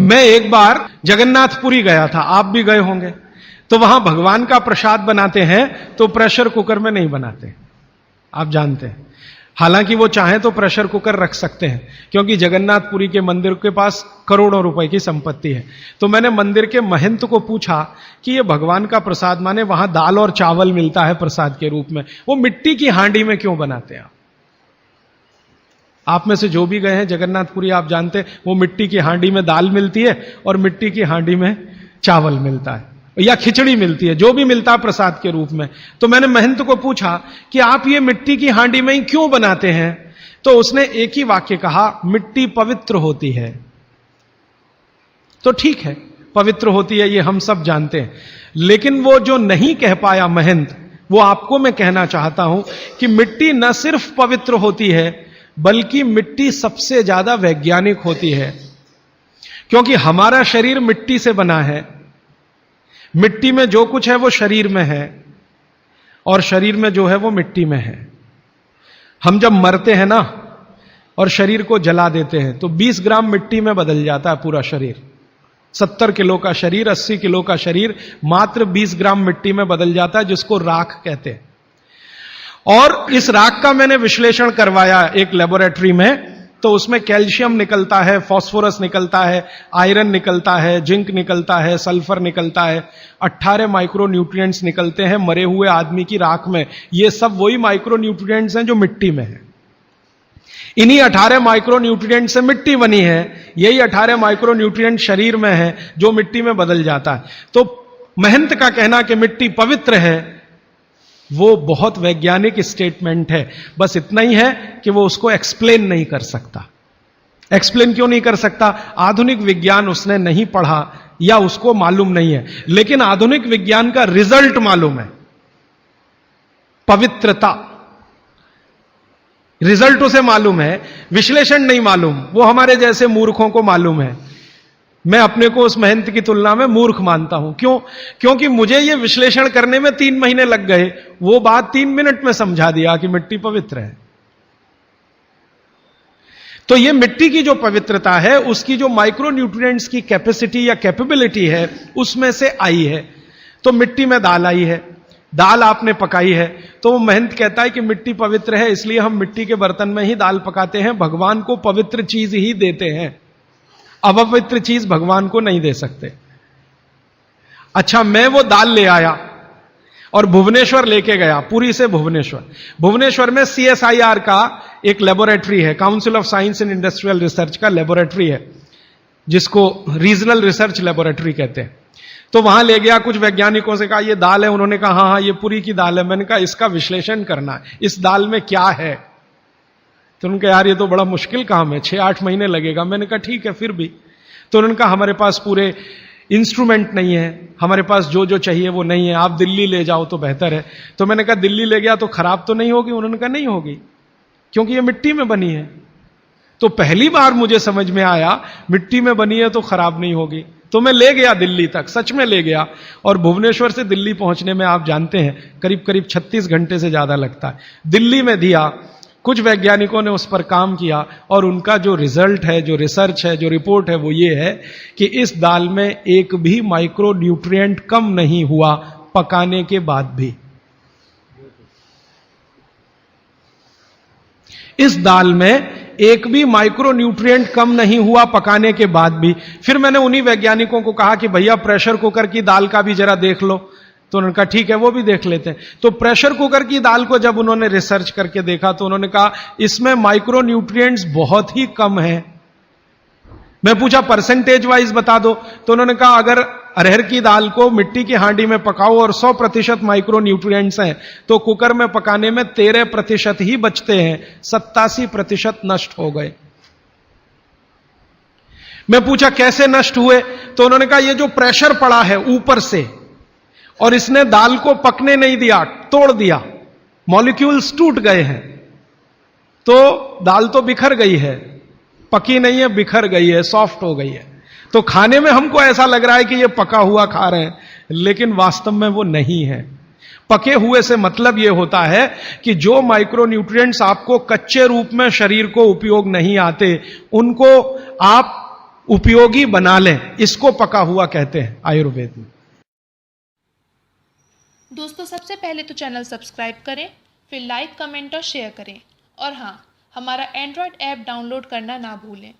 मैं एक बार जगन्नाथपुरी गया था, आप भी गए होंगे। तो वहां भगवान का प्रसाद बनाते हैं तो प्रेशर कुकर में नहीं बनाते, आप जानते हैं। हालांकि वो चाहें तो प्रेशर कुकर रख सकते हैं, क्योंकि जगन्नाथपुरी के मंदिर के पास करोड़ों रुपए की संपत्ति है। तो मैंने मंदिर के महंत को पूछा कि ये भगवान का प्रसाद, माने वहां दाल और चावल मिलता है प्रसाद के रूप में, वो मिट्टी की हांडी में क्यों बनाते हैं? आप में से जो भी गए हैं जगन्नाथपुरी, आप जानते हैं वो मिट्टी की हांडी में दाल मिलती है और मिट्टी की हांडी में चावल मिलता है या खिचड़ी मिलती है, जो भी मिलता है प्रसाद के रूप में। तो मैंने महंत को पूछा कि आप ये मिट्टी की हांडी में ही क्यों बनाते हैं? तो उसने एक ही वाक्य कहा, मिट्टी पवित्र होती है। तो ठीक है, पवित्र होती है, ये हम सब जानते हैं। लेकिन वो जो नहीं कह पाया महंत, वो आपको मैं कहना चाहता हूं कि मिट्टी न सिर्फ पवित्र होती है, बल्कि मिट्टी सबसे ज्यादा वैज्ञानिक होती है। क्योंकि हमारा शरीर मिट्टी से बना है, मिट्टी में जो कुछ है वो शरीर में है, और शरीर में जो है वो मिट्टी में है। हम जब मरते हैं ना और शरीर को जला देते हैं तो 20 ग्राम मिट्टी में बदल जाता है पूरा शरीर। 70 किलो का शरीर, 80 किलो का शरीर मात्र 20 ग्राम मिट्टी में बदल जाता है, जिसको राख कहते हैं। और इस राख का मैंने विश्लेषण करवाया एक लेबोरेटरी में, तो उसमें कैल्शियम निकलता है, फास्फोरस निकलता है, आयरन निकलता है, जिंक निकलता है, सल्फर निकलता है, 18 माइक्रो न्यूट्रिएंट्स निकलते हैं मरे हुए आदमी की राख में। ये सब वही माइक्रो न्यूट्रिएंट्स हैं जो मिट्टी में है। इन्हीं 18 माइक्रो न्यूट्रिएंट से मिट्टी बनी है, यही 18 माइक्रो न्यूट्रिएंट शरीर में है जो मिट्टी में बदल जाता है। तो महंत का कहना कि मिट्टी पवित्र है, वो बहुत वैज्ञानिक स्टेटमेंट है। बस इतना ही है कि वो उसको एक्सप्लेन नहीं कर सकता। एक्सप्लेन क्यों नहीं कर सकता? आधुनिक विज्ञान उसने नहीं पढ़ा या उसको मालूम नहीं है। लेकिन आधुनिक विज्ञान का रिजल्ट मालूम है, पवित्रता, रिजल्ट उसे मालूम है, विश्लेषण नहीं मालूम। वो हमारे जैसे मूर्खों को मालूम है। मैं अपने को उस महंत की तुलना में मूर्ख मानता हूं। क्यों? क्योंकि मुझे यह विश्लेषण करने में 3 महीने लग गए, वो बात 3 मिनट में समझा दिया कि मिट्टी पवित्र है। तो यह मिट्टी की जो पवित्रता है, उसकी जो माइक्रो न्यूट्रिएंट्स की कैपेसिटी या कैपेबिलिटी है, उसमें से आई है। तो मिट्टी में दाल आई है, दाल आपने पकाई है, तो वो महंत कहता है कि मिट्टी पवित्र है, इसलिए हम मिट्टी के बर्तन में ही दाल पकाते हैं, भगवान को पवित्र चीज ही देते हैं, अपवित्र चीज भगवान को नहीं दे सकते। अच्छा, मैं वो दाल ले आया और भुवनेश्वर लेके गया, पुरी से भुवनेश्वर। भुवनेश्वर में CSIR का एक लेबोरेटरी है, council of science and industrial research का लेबोरेटरी है, जिसको रीजनल रिसर्च लेबोरेटरी कहते हैं। तो वहां ले गया, कुछ वैज्ञानिकों से कहा ये दाल है, उन्होंने कहा हाँ हाँ ये पुरी की दाल है। मैंने कहा इसका विश्लेषण करना है, इस दाल में क्या है? तो उन्होंने कहा यार ये तो बड़ा मुश्किल काम है, 6-8 महीने लगेगा। मैंने कहा ठीक है, फिर भी। तो उन्होंने कहा हमारे पास पूरे इंस्ट्रूमेंट नहीं है, हमारे पास जो जो चाहिए वो नहीं है, आप दिल्ली ले जाओ तो बेहतर है। तो मैंने कहा दिल्ली ले गया तो खराब तो नहीं होगी? उन्होंने कहा नहीं होगी, क्योंकि ये मिट्टी में बनी है। तो पहली बार मुझे समझ में आया मिट्टी में बनी है तो खराब नहीं होगी। तो मैं ले गया दिल्ली तक, सच में ले गया। और भुवनेश्वर से दिल्ली पहुंचने में आप जानते हैं करीब करीब 36 घंटे से ज्यादा लगता है। दिल्ली में दिया, कुछ वैज्ञानिकों ने उस पर काम किया और उनका जो रिजल्ट है, जो रिसर्च है, जो रिपोर्ट है, वो ये है कि इस दाल में एक भी माइक्रो न्यूट्रिएंट कम नहीं हुआ पकाने के बाद भी। इस दाल में एक भी माइक्रो न्यूट्रिएंट कम नहीं हुआ पकाने के बाद भी। फिर मैंने उन्हीं वैज्ञानिकों को कहा कि भैया प्रेशर कुकर की दाल का भी जरा देख लो। तो उन्होंने कहा ठीक है, वो भी देख लेते हैं। तो प्रेशर कुकर की दाल को जब उन्होंने रिसर्च करके देखा तो उन्होंने कहा इसमें माइक्रो न्यूट्रिएंट्स बहुत ही कम है। मैं पूछा परसेंटेज वाइज बता दो, तो उन्होंने कहा अगर अरहर की दाल को मिट्टी की हांडी में पकाओ और 100% माइक्रो न्यूट्रिएंट्स हैं, तो कुकर में पकाने में 13% ही बचते हैं, 87% नष्ट हो गए। मैं पूछा कैसे नष्ट हुए? तो उन्होंने कहा ये जो प्रेशर पड़ा है ऊपर से और इसने दाल को पकने नहीं दिया, तोड़ दिया, मॉलिक्यूल्स टूट गए हैं, तो दाल तो बिखर गई है, पकी नहीं है, बिखर गई है, सॉफ्ट हो गई है। तो खाने में हमको ऐसा लग रहा है कि ये पका हुआ खा रहे हैं, लेकिन वास्तव में वो नहीं है। पके हुए से मतलब यह होता है कि जो माइक्रो न्यूट्रिएंट्स आपको कच्चे रूप में शरीर को उपयोग नहीं आते, उनको आप उपयोगी बना लें, इसको पका हुआ कहते हैं आयुर्वेद में। दोस्तों, सबसे पहले तो चैनल सब्सक्राइब करें, फिर लाइक, कमेंट और शेयर करें, और हाँ, हमारा एंड्रॉयड ऐप डाउनलोड करना ना भूलें।